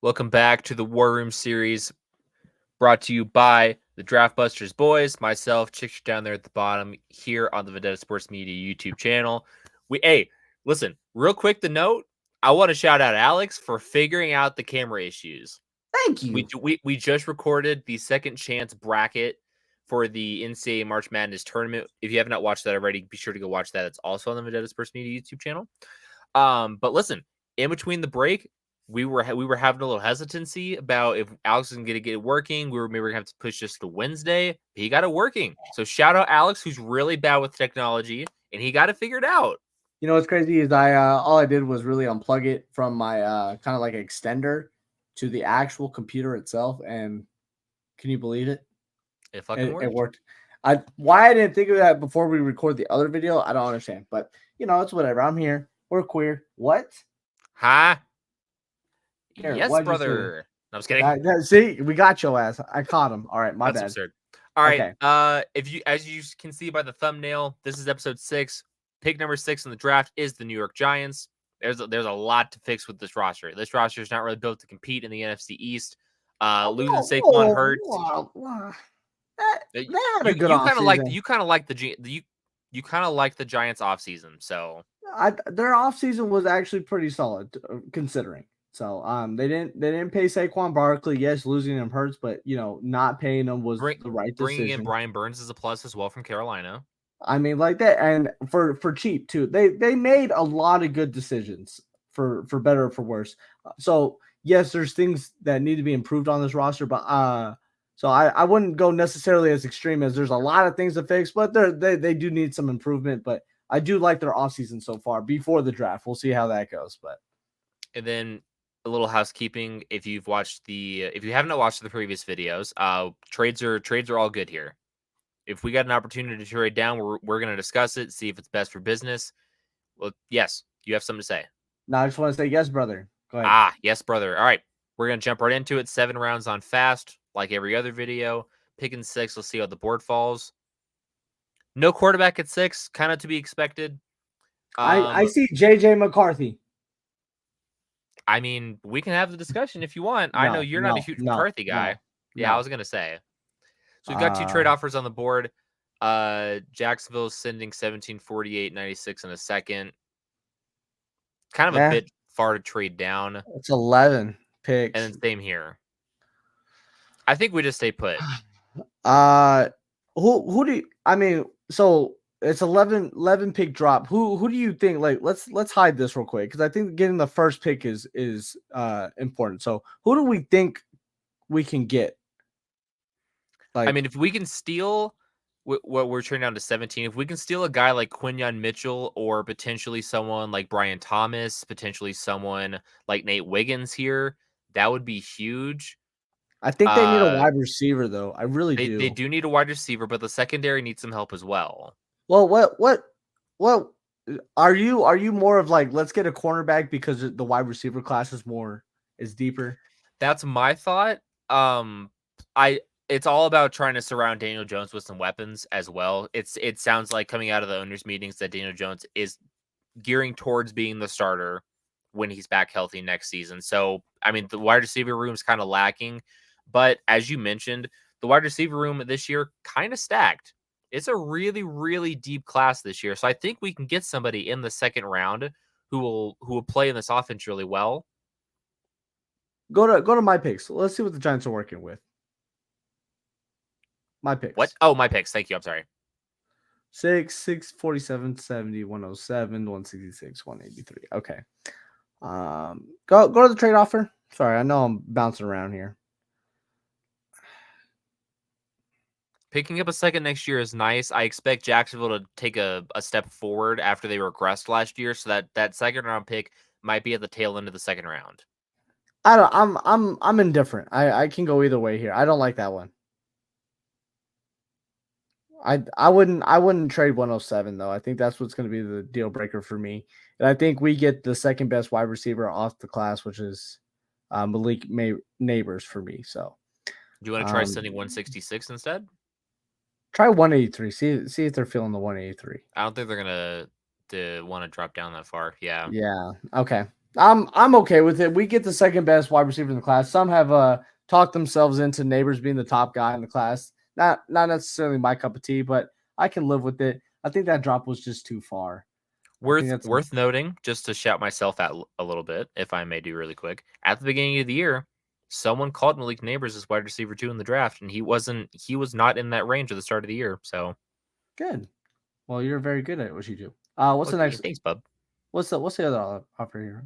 Welcome back to the War Room series, brought to you by the Draft Busters boys, myself, Chick down there at the bottom, here on the Vendetta Sports Media YouTube channel. Listen, real quick, the note, I want to shout out Alex for figuring out the camera issues. Thank you. We just recorded the second chance bracket for the NCAA March Madness tournament. If you have not watched that already, be sure to go watch that. It's also on the Vendetta Sports Media YouTube channel. But listen, in between the break, we were having a little hesitancy about if Alex is going to get it working. We were maybe going to have to push this to Wednesday. He got it working. So shout out Alex, who's really bad with technology, and he got it figured out. You know what's crazy is all I did was really unplug it from my kind of like extender to the actual computer itself, and can you believe it? It fucking worked. It worked. Why I didn't think of that before we record the other video, I don't understand. But it's whatever. I'm here. We're queer. What? Huh? Garrett, Yes, brother. No, I'm just kidding. See, we got your ass. I caught him. All right, my That's bad. absurd. All right. Okay. As you can see by the thumbnail, this is episode 6. Pick number 6 in the draft is the New York Giants. There's a lot to fix with this roster. This roster is not really built to compete in the NFC East. Losing Saquon hurts. They had a good offseason. You kind of like the Giants offseason. So their offseason was actually pretty solid considering. So they didn't pay Saquon Barkley. Yes, losing him hurts, but not paying him was the right decision. Bringing in Brian Burns is a plus as well from Carolina. I mean, like that, and for cheap too. They made a lot of good decisions for better or for worse. So yes, there's things that need to be improved on this roster, but so I wouldn't go necessarily as extreme as there's a lot of things to fix, but they do need some improvement. But I do like their offseason so far before the draft. We'll see how that goes. But and then a little housekeeping. If you haven't watched the previous videos, trades are all good here. If we got an opportunity to trade down, we're going to discuss it, see if it's best for business. Well, yes, you have something to say. No, I just want to say yes, brother. Go ahead. Yes, brother. All right, we're going to jump right into it. 7 rounds on fast, like every other video. Picking 6, let's see how the board falls. No quarterback at 6, kind of to be expected. I see J.J. McCarthy. I mean, we can have the discussion if you want. I know you're not a huge McCarthy guy. I was going to say. So we've got 2 trade offers on the board. Jacksonville's sending 1748.96 in a second. Kind of a bit far to trade down. It's 11 picks. And then same here. I think we just stay put. Who do you, I mean, so it's 11 pick drop. Who do you think, like, let's hide this real quick, because I think getting the first pick is important. So who do we think we can get? Like, I mean, if we can steal what we're trading down to 17, if we can steal a guy like Quinyon Mitchell or potentially someone like Brian Thomas, potentially someone like Nate Wiggins here, that would be huge. I think they need a wide receiver, though. I really do. They do need a wide receiver, but the secondary needs some help as well. Well, what are you more of like, let's get a cornerback because the wide receiver class is deeper? That's my thought. It's all about trying to surround Daniel Jones with some weapons as well. It sounds like coming out of the owners' meetings that Daniel Jones is gearing towards being the starter when he's back healthy next season. So, I mean, the wide receiver room is kind of lacking. But as you mentioned, the wide receiver room this year kind of stacked. It's a really, really deep class this year. So I think we can get somebody in the second round who will play in this offense really well. Go to my picks. Let's see what the Giants are working with. My picks. What? Oh, my picks. Thank you. I'm sorry. 6, 47, 70, 107, 166, 183. Okay. Go to the trade offer. Sorry, I know I'm bouncing around here. Picking up a second next year is nice. I expect Jacksonville to take a step forward after they regressed last year, so that second round pick might be at the tail end of the second round. I'm indifferent. I can go either way here. I don't like that one. I wouldn't trade 107 though. I think that's what's going to be the deal breaker for me. And I think we get the second best wide receiver off the class, which is Malik Neighbors for me. So, do you want to try sending 166 instead? Try 183. See if they're feeling the 183. I don't think they're gonna want to drop down that far. Yeah. Yeah. Okay. I'm okay with it. We get the second best wide receiver in the class. Some have talked themselves into Neighbors being the top guy in the class. Not necessarily my cup of tea, but I can live with it. I think that drop was just too far. I think that's Worth noting, just to shout myself out a little bit, if I may do really quick. At the beginning of the year, someone called Malik Neighbors as wide receiver 2 in the draft, and he was not in that range at the start of the year. So good. Well, you're very good at what you do. What's the okay, next? thanks, bub. What's the other offer here?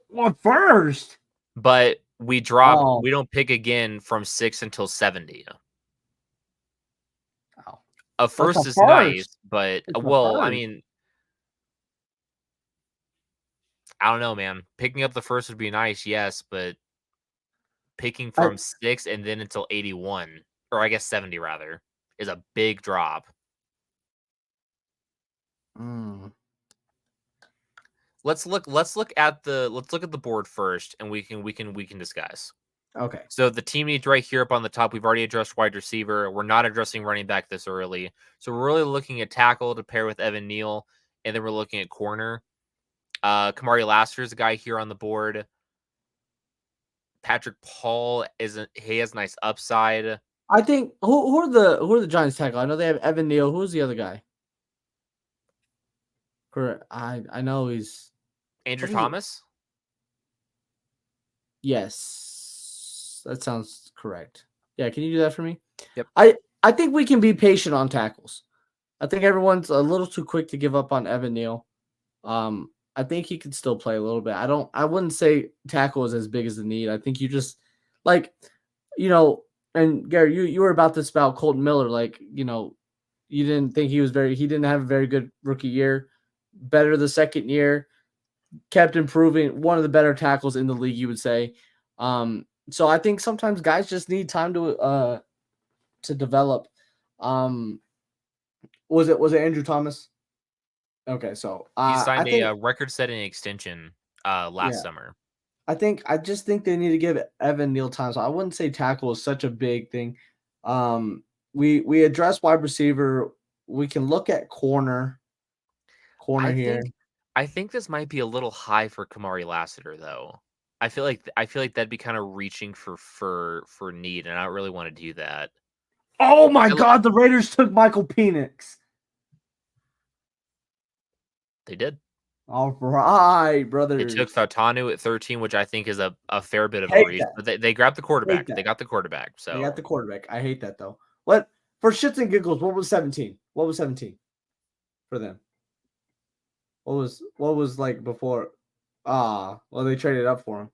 What first? But Oh, we don't pick again from 6 until 70. oh, A what's the first is nice, first? but It's the well, I first. mean, I don't know, man. Picking up the first would be nice, yes, but picking I, from 6 and then until 81, or I guess 70 rather, is a big drop. mm, Let's look at the board first, and we can discuss. okay. So the team needs right here up on the top. We've already addressed wide receiver. We're not addressing running back this early. So we're really looking at tackle to pair with Evan Neal, and then we're looking at corner. Kamari Lassiter is a guy here on the board. Patrick Paul he has nice upside. I think who are the Giants tackle? I know they have Evan Neal. Who's the other guy? Correct. I know he's Andrew what is it? Thomas. Yes, that sounds correct. Yeah, can you do that for me? Yep. I think we can be patient on tackles. I think everyone's a little too quick to give up on Evan Neal. I think he could still play a little bit. I wouldn't say tackle is as big as the need. I think you just like, you know, and Gary, you were about this about Colton Miller. Like, you didn't think he didn't have a very good rookie year. Better the second year, kept improving. One of the better tackles in the league, you would say. So I think sometimes guys just need time to develop. Um, was it Andrew Thomas? Okay, so He I signed think a record-setting extension last yeah, summer. I just think they need to give Evan Neal time. So I wouldn't say tackle is such a big thing. Um, we address wide receiver. We can look at corner I here. think I think this might be a little high for Kamari Lassiter though. I feel like that'd be kind of reaching for need, and I don't really want to do that. Oh my I lo- God, the Raiders took Michael Penix. they did. All right, They took brothers. Fautanu at 13, which I think is a fair bit of a Hate reach, that. but they grabbed the Hate quarterback. They that. got the quarterback. They got So the quarterback. I hate that though. What for shits and giggles? What was 17? What was 17 for them? What was like before? Well, they traded up for him.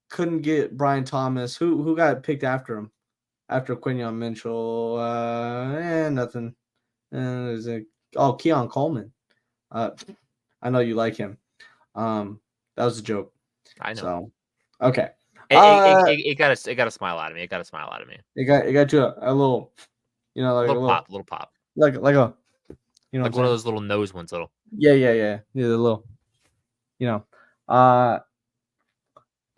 Couldn't get Brian Thomas. Who got picked after him? After Quinion Mitchell, nothing. There's Keon Coleman. Uh, I know you like him. That was a joke. I know So, okay. Uh, it got a smile out of me. It got a smile out of me. it got you a little, A like a little, little pop, like a, what I'm like one of saying? those little nose ones. Little. Yeah, a little, you know. Uh,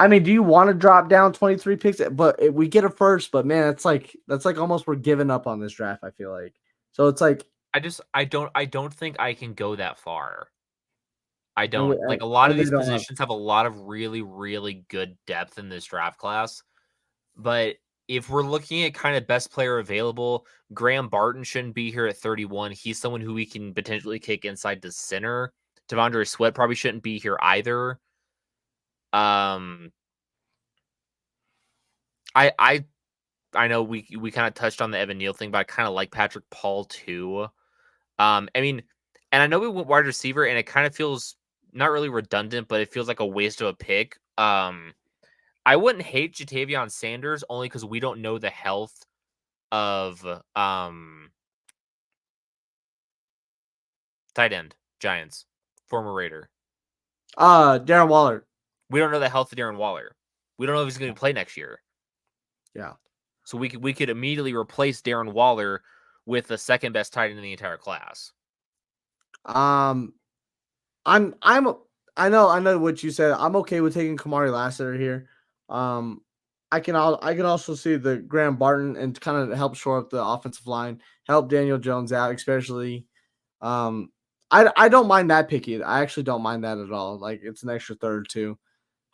I mean, do you want to drop down 23 picks? But we get a first, but man, that's like almost we're giving up on this draft. I feel like so it's like, I don't think I can go that far. I and, we, don't. Like a lot of and they these don't have. positions have a lot of really good depth in this draft class. But if we're looking at kind of best player available, Graham Barton shouldn't be here at 31. He's someone who we can potentially kick inside the center. Devondre Sweat probably shouldn't be here either. Um, I I I know we kind of touched on the Evan Neal thing, but I kind of like Patrick Paul too. I mean, and I know we went wide receiver, and it kind of feels not really redundant, but it feels like a waste of a pick. I wouldn't hate Jatavion Sanders only because we don't know the health of tight end Giants, former Raider. Darren Waller. We don't know the health of Darren Waller. We don't know if he's going to play next year. Yeah. So we could immediately replace Darren Waller with the second best tight end in the entire class. Um, I'm I know what you said. I'm okay with taking Kamari Lassiter here. Um, I can also see the Graham Barton and kind of help shore up the offensive line, help Daniel Jones out, especially. Um, I don't mind that pick either. I actually don't mind that at all. Like it's an extra third too.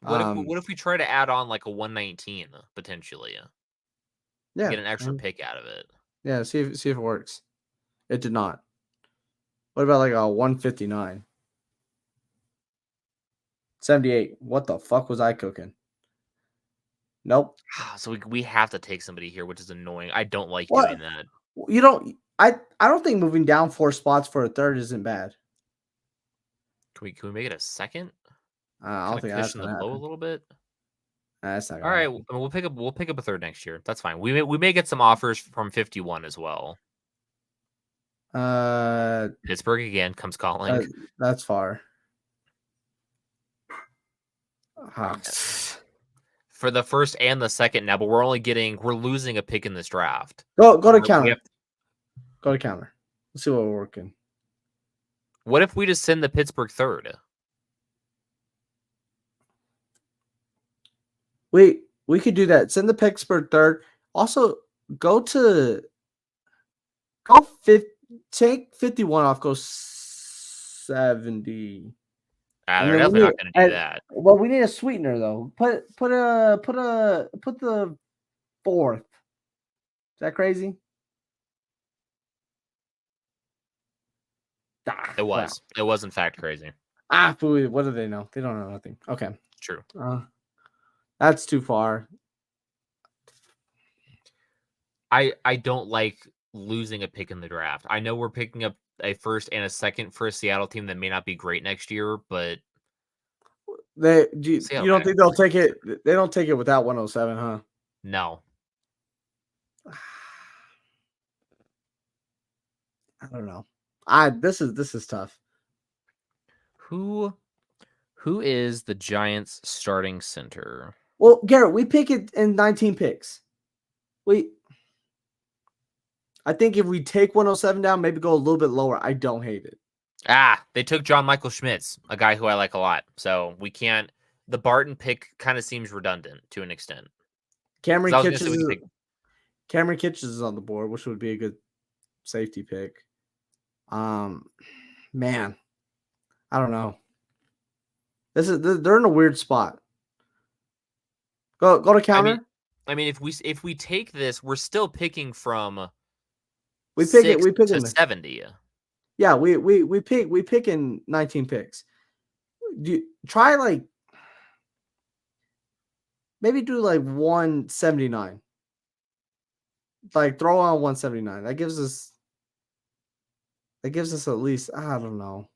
What if we try to add on like a 119 potentially? Yeah, Get an extra pick out of it. yeah. See if it works. It did not. What about like a 159? 78. What the fuck was I cooking? Nope. So we have to take somebody here, which is annoying. I don't like What? doing that. You don't. I don't think moving down 4 spots for a third isn't bad. Can we make it a second? I Kind don't of think that's cushion the gonna blow a happen. little bit. That's not All gonna right, happen. we'll pick up a third next year. That's fine. We may get some offers from 51 as well. Pittsburgh again comes calling. That's far. For the first and the second now, but we're losing a pick in this draft. Go to counter. Go to counter. Let's see what we're working. What if we just send the Pittsburgh third? We could do that. Send the Pittsburgh third. Also, go 50, take 51 off. Go 70. They're definitely not going to do that. Well, we need a sweetener though. Put the fourth. Is that crazy? It was. It was in fact crazy. What do they know? They don't know nothing. Okay. True. That's too far. I don't like losing a pick in the draft. I know we're picking up a first and a second for a Seattle team that may not be great next year, but you don't think they'll take it? They don't take it without 107, huh? No. I don't know. This is tough. Who is the Giants starting center? Well, Garrett, we pick it in 19 picks. I think if we take 107 down, maybe go a little bit lower. I don't hate it. They took John Michael Schmitz, a guy who I like a lot. So we can't. The Barton pick kind of seems redundant to an extent. Cameron Kitchens is on the board, which would be a good safety pick. Man, I don't know. They're in a weird spot. Go to counter. I mean, if we take this, we're still picking from we pick 70. Yeah, we pick in 19 picks. Try like maybe do like 179. Like throw on 179. That gives us at least, I don't know.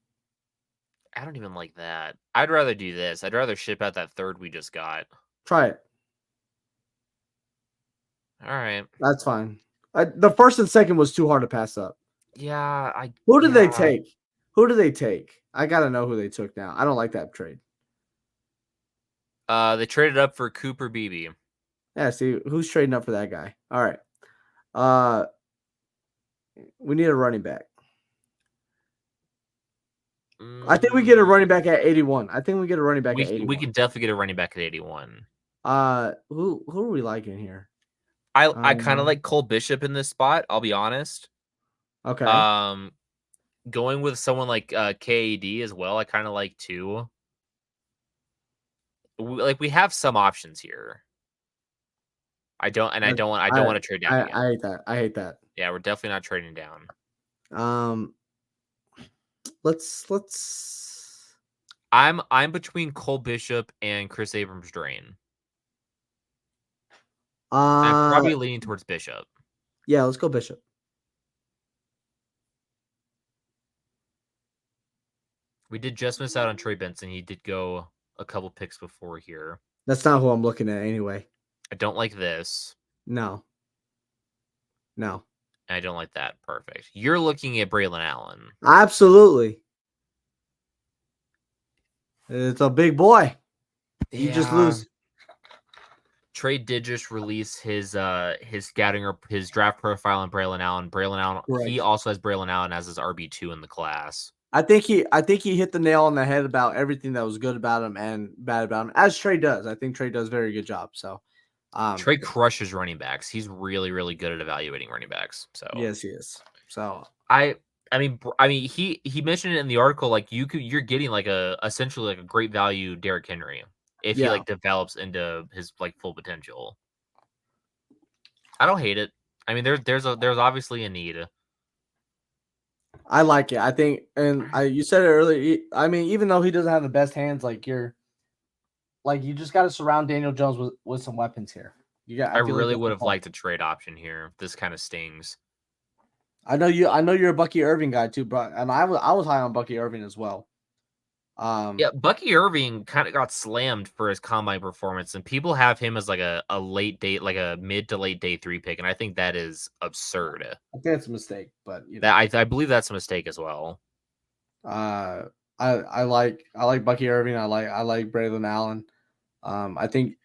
I don't even like that. I'd rather do this. I'd rather ship out that third we just got. Try it. All right. That's fine. The first and second was too hard to pass up. Yeah. Who did they take? Who do they take? I got to know who they took now. I don't like that trade. They traded up for Cooper Beebe. Yeah, see, who's trading up for that guy? All right. We need a running back. I think we get a running back at 81. I think we get a running back at 81. We can definitely get a running back at 81. Who are we liking here? I kind of like Cole Bishop in this spot, I'll be honest. Okay. Going with someone like KAD as well, I kind of like too. We have some options here. I don't want to trade down again. I hate that. Yeah, we're definitely not trading down. Let's I'm between Cole Bishop and Chris Abrams-Drain. I'm probably leaning towards Bishop. Yeah, let's go Bishop. We did just miss out on Trey Benson. He did go a couple picks before here. That's not who I'm looking at anyway. I don't like this. No. I don't like that. Perfect. You're looking at Braylon Allen. Absolutely. It's a big boy. You just lose. Trey did just release his scouting or his draft profile on Braylon Allen. Correct. He also has Braylon Allen as his RB2 in the class. I think he hit the nail on the head about everything that was good about him and bad about him, as Trey does. I think Trey does a very good job. So Trey crushes running backs. He's really, really good at evaluating running backs. So yes, he is. So I he mentioned it in the article. Like you're getting like essentially like a great value Derrick Henry if he Yeah, like develops into his like full potential. I don't hate it. I mean, there's obviously a need. I like it. I think, and you said it earlier. I mean, even though he doesn't have the best hands, you just got to surround Daniel Jones with some weapons here. I I feel like really that's would the have call. liked a trade option here. This kind of stings. I know you're a Bucky Irving guy too, but and I was high on Bucky Irving as well. Yeah, Bucky Irving kind of got slammed for his combine performance, and people have him as like a late date, like a mid to late day 3 pick, and I think that is absurd. I think it's a mistake, but That I believe that's a mistake as well. uh, I like Bucky Irving. I like Braylon Allen. I think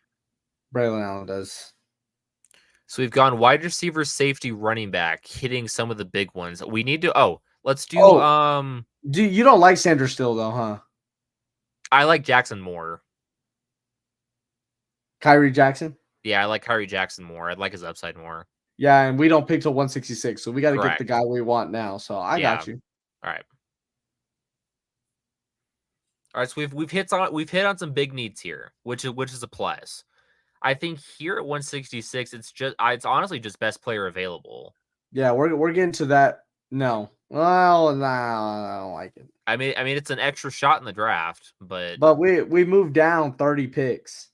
Braylon Allen does. So we've gone wide receiver, safety, running back, hitting some of the big ones. We need to. Oh, let's do. Oh, do you don't like Sanders still though, huh? I like Jackson more. Kyrie Jackson. Yeah, I like Kyrie Jackson more. I'd like his upside more. Yeah, and we don't pick till 166, so we got to get the Correct. guy we want now. So I Yeah. got you. All right. All right. So we've hit on some big needs here, which is a plus. I think here at 166, it's honestly just best player available. Yeah, we're getting to that. No, well, no, I don't like it. I mean, it's an extra shot in the draft, but But we moved down 30 picks.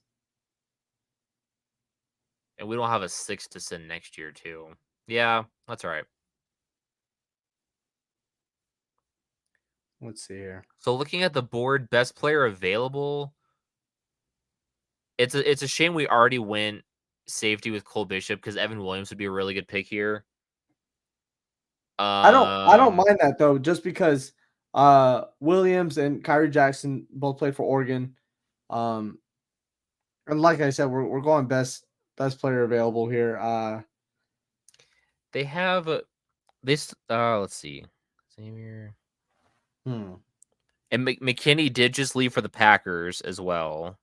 and we don't have a 6 to send next year too. Yeah, that's all right. Let's see here. So looking at the board, best player available. It's a shame we already went safety with Cole Bishop because Evan Williams would be a really good pick here. I don't mind that though, just because Williams and Kyrie Jackson both played for Oregon. Um, and like I said, we're going best player available here. They have this. Let's see, Xavier Hmm. and McKinney did just leave for the Packers as well.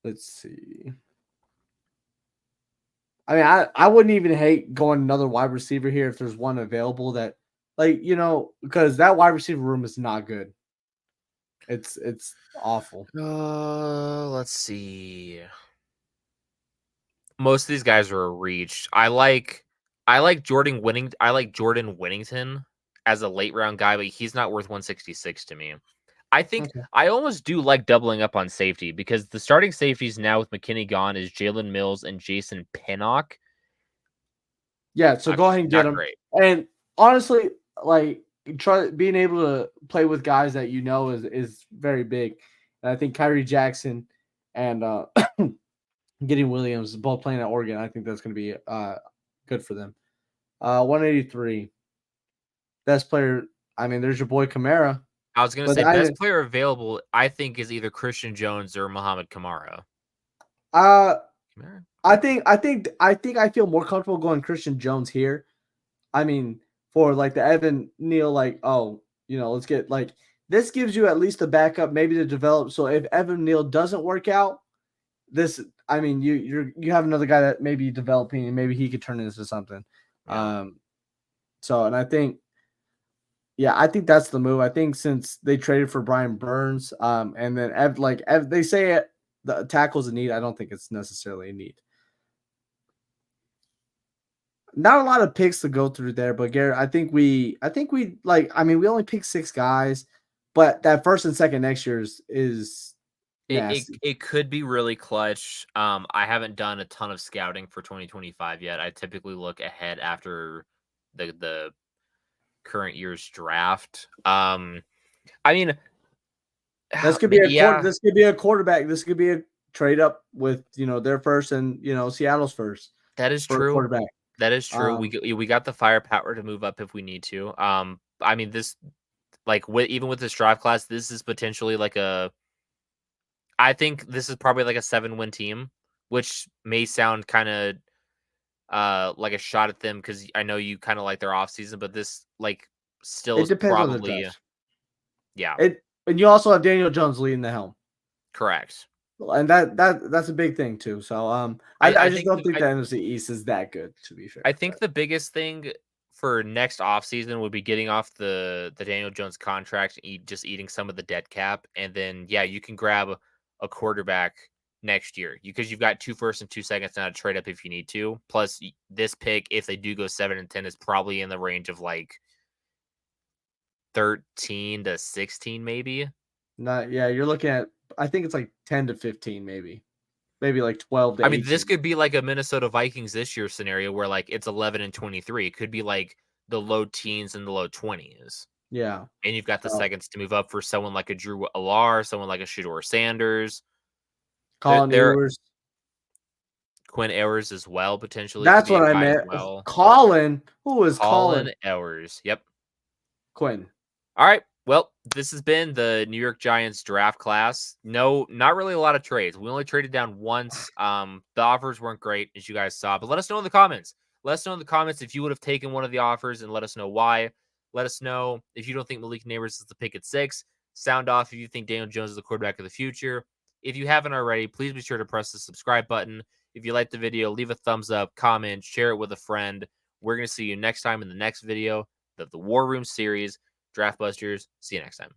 Let's see. I mean, I wouldn't even hate going another wide receiver here if there's one available that, because that wide receiver room is not good. It's awful. Let's see. Most of these guys are a reach. I like Jordan Winnington as a late round guy, but he's not worth 166 to me. I think Okay. I almost do like doubling up on safety because the starting safeties now with McKinney gone is Jalen Mills and Jason Pinnock. Yeah, so go ahead and get Not him. great. And honestly, like try being able to play with guys that you know is very big. And I think Kyrie Jackson and getting Williams both playing at Oregon, I think that's going to be good for them. 183 best player. I mean, there's your boy Kamara, I was gonna but say best player available. I think is either Christian Jones or Muhammad Kamara. uh Kamara? I feel more comfortable going Christian Jones here. I mean, for like the Evan Neal, let's get this gives you at least a backup, maybe to develop. So if Evan Neal doesn't work out, you have another guy that may be developing and maybe he could turn into something. Yeah. And I think that's the move. I think since they traded for Brian Burns, and then they say the tackle's a need. I don't think it's necessarily a need. Not a lot of picks to go through there, but Garrett, we only picked 6 guys, but that first and second next year is nasty. It could be really clutch. I haven't done a ton of scouting for 2025 yet. I typically look ahead after the current year's draft. I mean, This could be yeah, this could be a quarterback. This could be a trade up with their first and Seattle's first that is for a true. quarterback. That is true. Um, We got the firepower to move up if we need to. I mean this even with this draft class, this is potentially I think this is probably like a 7-win team, which may sound kind of like a shot at them because I know you kind of like their offseason, but this still it is depends on the probably draft. yeah, And you also have Daniel Jones leading the helm. correct. and that's a big thing too. So I just don't think the NFC East is that good, to be fair. I think the biggest thing for next offseason would be getting off the Daniel Jones contract and just eating some of the dead cap. And then, yeah, you can grab a quarterback next year because you've got 2 firsts and 2 seconds now to trade up if you need to. Plus, this pick, if they do go 7 and 10, is probably in the range of like 13 to 16, maybe. Yeah, you're looking at, I think it's like 10 to 15, maybe like 12 to I 18. mean, this could be like a Minnesota Vikings this year scenario where like it's 11 and 23. It could be like the low teens and the low 20s. Yeah. And you've got the seconds to move up for someone like a Drew Alar, someone like a Shedeur Sanders. Colin Ewers. Quinn Ewers as well, potentially. That's what I meant. Well. Colin. Who is Colin? Colin Ewers. Yep. Quinn. All right. Well, this has been the New York Giants draft class. No, not really a lot of trades. We only traded down once. The offers weren't great, as you guys saw. But let us know in the comments. Let us know in the comments if you would have taken one of the offers and let us know why. Let us know if you don't think Malik Neighbors is the pick at 6. Sound off if you think Daniel Jones is the quarterback of the future. If you haven't already, please be sure to press the subscribe button. If you liked the video, leave a thumbs up, comment, share it with a friend. We're going to see you next time in the next video of the War Room series. Draft Busters. See you next time.